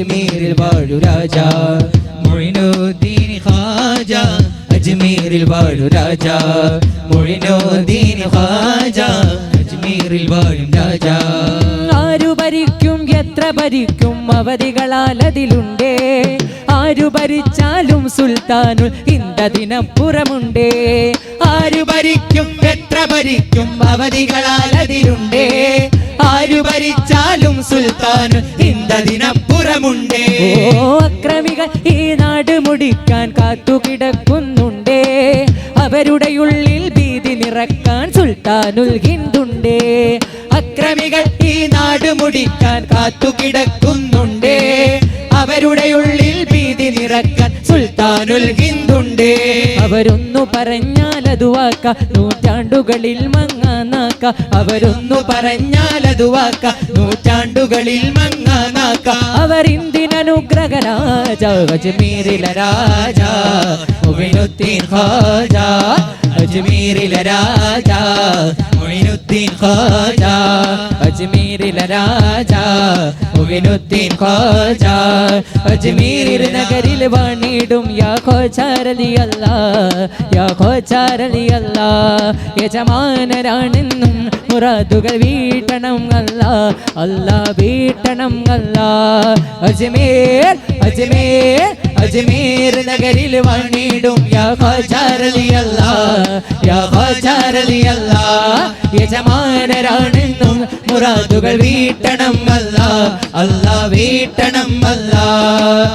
അജ്മീരിൽ വാഴു രാജ മൊയ്നുദ്ദീൻ ഖാജ അജ്മീരിൽ വാഴു രാജ മൊയ്നുദ്ദീൻ ഖാജ അജ്മീരിൽ വാഴും രാജ ആരു ഭരിക്കും എത്ര ഭരിക്കും അവധികളാൽ അതിലുണ്ടേ ആരു ഭരിച്ചാലും സുൽത്താനുൽ ഹിന്ദതിനപ്പുറമുണ്ടേ ആരു ഭരിക്കും എത്ര ഭരിക്കും അവധികളാൽ അതിലുണ്ടേ ആരു ഭരിച്ചാലും സുൽത്താനുൽ ഹിന്ദതിനപ്പുറമുണ്ടേ ഓ അക്രമികൾ ഈ നാട് മുടിക്കാൻ കാത്തുകിടക്കുന്നുണ്ടേ അവരുടെ ഉള്ളിൽ ഭീതി നിറക്കാൻ സുൽത്താനുൽ ഹിന്ദുണ്ടേ അക്രമികൾ ഈ നാട് മുടിക്കാൻ കാത്തുകിടക്കുന്നുണ്ടേ അവരുടെ ഉള്ളിൽ ഭീതി നിറക്കാൻ സുൽത്താനുൽ ഹിന്ദുണ്ടേ അവരൊന്നു പറഞ്ഞാൽ അത് വാക്ക നൂറ്റാണ്ടുകളിൽ മങ്ങാനാക്ക അവരൊന്നു പറഞ്ഞാൽ അത് വാക്ക നൂറ്റാണ്ടുകളിൽ മങ്ങാനാക്ക അവർ ഇന്ത്യനുഗ്രഹ രാജ അജ്മീരിലെ രാജ മൊയ്നുദ്ദീൻ ഖാജ അജ്മീരിലെ രാജ മൊയ്നുദ്ദീൻ ഖാജ അജ്മീരിലെ രാജ മൊയ്നുദ്ദീൻ ഖാജ അജ്മീർ നഗരിൽ വാണിടും യാ ഖോജാരലി അല്ലാഹ് യാ ഖോജാരലി അല്ലാഹ് യജമാനരാണെന്നും മുറാദുകൾ വീട്ടണം അല്ലാഹ് അല്ലാഹ് വീട്ടണം അല്ലാഹ് അജ്മീർ അജ്മീർ അജ്മീർ നഗരിൽ വാണിടും യാ ഖോജാരലി അല്ലാഹ് യാ ഖോജാരലി അല്ലാഹ് യജമാനരാണെന്നും മുറാദുകൾ വീട്ടണം അല്ലാഹ് അല്ലാഹ് വീട്ടണം അല്ലാഹ്